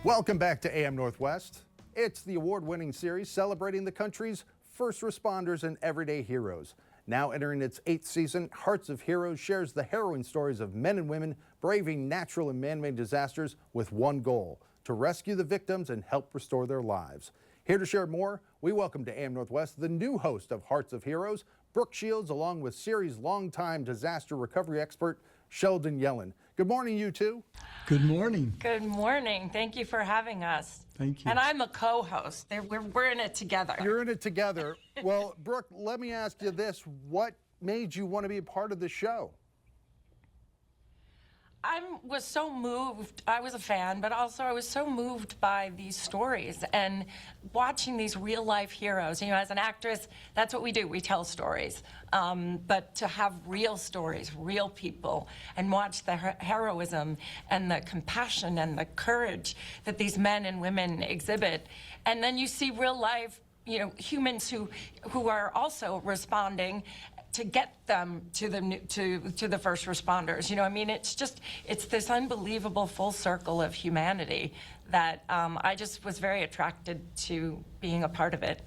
Welcome back to AM Northwest. It's the award-winning series celebrating the country's first responders and everyday heroes. Now entering its 8th season, Hearts of Heroes shares the harrowing stories of men and women braving natural and man-made disasters with one goal: to rescue the victims and help restore their lives. Here to share more, we welcome to AM Northwest the new host of Hearts of Heroes, Brooke Shields, along with series longtime disaster recovery expert Sheldon Yellen. Good morning, you two. Good morning. Good morning. Thank you for having us. Thank you. And I'm a co-host. We're in it together. You're in it together. Well, Brooke, let me ask you this. What made you want to be a part of the show? I was so moved. I was a fan, but also I was so moved by these stories and watching these real life heroes. You know, as an actress, that's what we do. We tell stories. But to have real stories, real people, and watch the heroism and the compassion and the courage that these men and women exhibit. And then you see real life, you know, humans who are also responding to get them to the first responders. You know, I mean, it's this unbelievable full circle of humanity that I just was very attracted to being a part of it.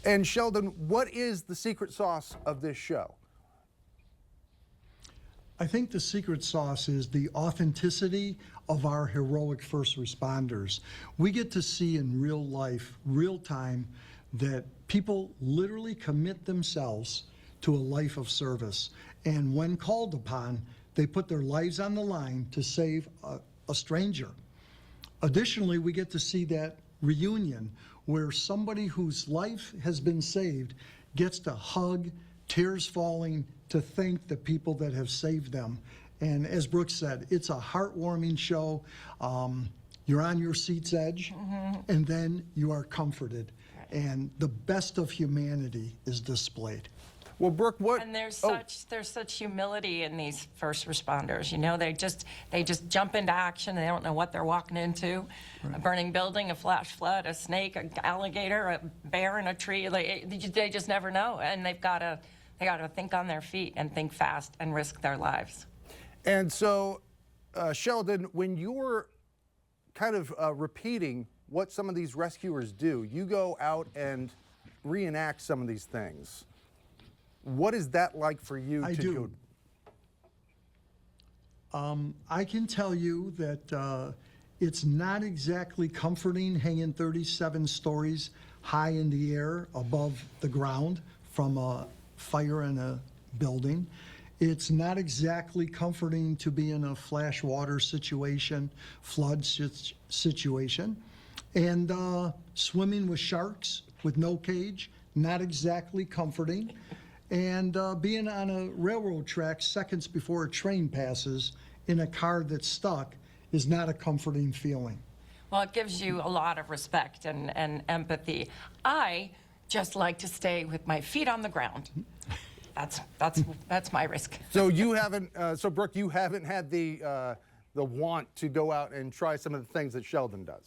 And Sheldon, what is the secret sauce of this show? I think the secret sauce is the authenticity of our heroic first responders. We get to see in real life, real time, that people literally commit themselves to a life of service. And when called upon, they put their lives on the line to save a stranger. Additionally, we get to see that reunion where somebody whose life has been saved gets to hug, tears falling, to thank the people that have saved them. And as Brooke said, it's a heartwarming show. You're on your seat's edge, and then you are comforted. And the best of humanity is displayed. Well, Brooke, what? And there's such humility in these first responders. You know, they just jump into action. They don't know what they're walking into. Right. A burning building, a flash flood, a snake, an alligator, a bear in a tree. They just never know, and they gotta think on their feet and think fast and risk their lives. And so, Sheldon, when you're kind of repeating what some of these rescuers do, you go out and reenact some of these things. What is that like for you to do? I can tell you that it's not exactly comforting hanging 37 stories high in the air above the ground from a fire in a building. It's not exactly comforting to be in a flash water situation, flood situation. And swimming with sharks with no cage, not exactly comforting. And being on a railroad track seconds before a train passes in a car that's stuck is not a comforting feeling. Well, it gives you a lot of respect and empathy. I just like to stay with my feet on the ground. That's my risk. So you haven't, so Brooke, you haven't had the want to go out and try some of the things that Sheldon does?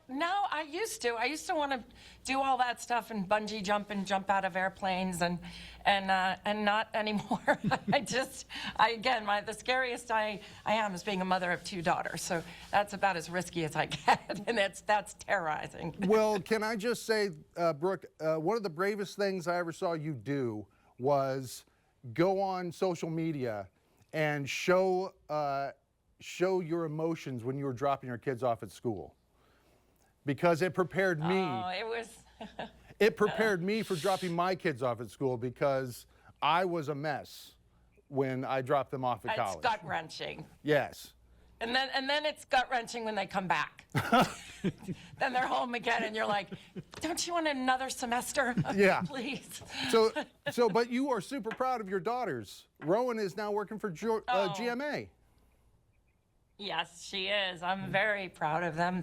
No, I used to. I used to want to do all that stuff and bungee jump and jump out of airplanes and not anymore. The scariest I am is being a mother of 2 daughters. So that's about as risky as I get, and that's terrorizing. Well, can I just say, Brooke, one of the bravest things I ever saw you do was go on social media and show your emotions when you were dropping your kids off at school. Because it prepared me. Oh, it was. It prepared me for dropping my kids off at school because I was a mess when I dropped them off at college. It's gut-wrenching. Yes. And then it's gut-wrenching when they come back. Then they're home again, and you're like, don't you want another semester? Yeah. Please. But you are super proud of your daughters. Rowan is now working for GMA. Yes, she is. I'm very proud of them.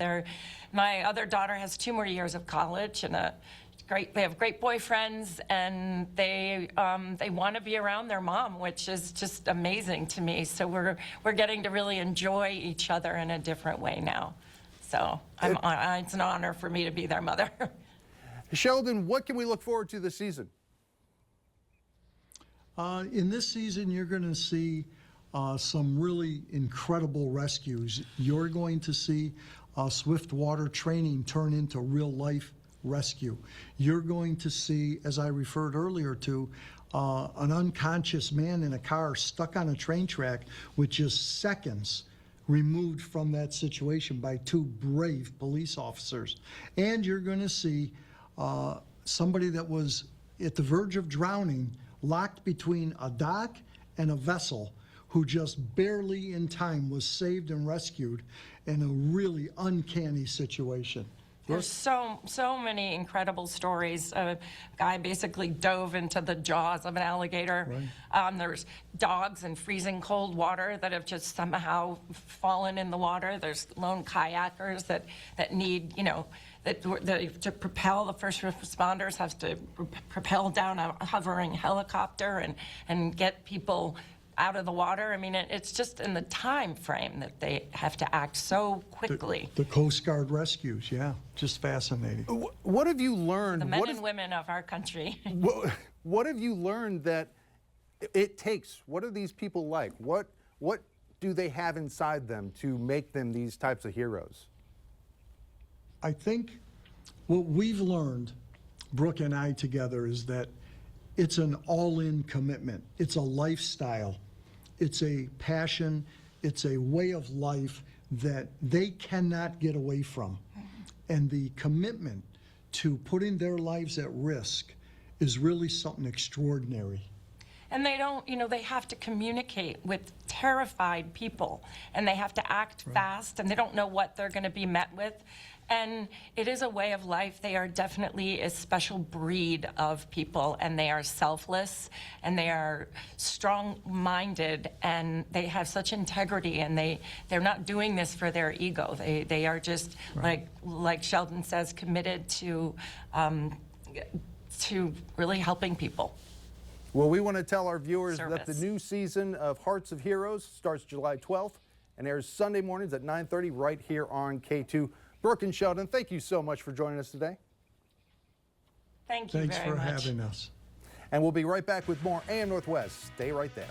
My other daughter has 2 more years of college and they have great boyfriends, and they want to be around their mom, which is just amazing to me. So we're getting to really enjoy each other in a different way now. So it's an honor for me to be their mother. Sheldon, what can we look forward to this season? In this season, you're going to see some really incredible rescues. You're going to see swift water training turn into real life rescue. You're going to see, as I referred earlier to, an unconscious man in a car stuck on a train track with just seconds removed from that situation by two brave police officers. And you're going to see somebody that was at the verge of drowning, locked between a dock and a vessel, who just barely in time was saved and rescued in a really uncanny situation. There's so many incredible stories. A guy basically dove into the jaws of an alligator. Right. There's dogs in freezing cold water that have just somehow fallen in the water. There's lone kayakers that need, to propel, the first responders have to propel down a hovering helicopter and get people out of the water. I mean, it's just in the time frame that they have to act so quickly. The Coast Guard rescues, yeah, just fascinating. What have you learned? The men and women of our country. What have you learned that it takes? What are these people like? What do they have inside them to make them these types of heroes? I think what we've learned, Brooke and I together, is that it's an all-in commitment. It's a lifestyle. It's a passion. It's a way of life that they cannot get away from. And the commitment to putting their lives at risk is really something extraordinary. And they don't, they have to communicate with terrified people, and they have to act fast, and they don't know what they're going to be met with. And it is a way of life. They are definitely a special breed of people, and they are selfless, and they are strong-minded, and they have such integrity, and they're not doing this for their ego. They are just, like Sheldon says, committed to really helping people. Well, we want to tell our viewers that Service. the new season of Hearts of Heroes starts July 12th and airs Sunday mornings at 9:30 right here on K2. Brooke and Sheldon, thank you so much for joining us today. Thank you Thanks very for much. having us. And we'll be right back with more AM Northwest. Stay right there.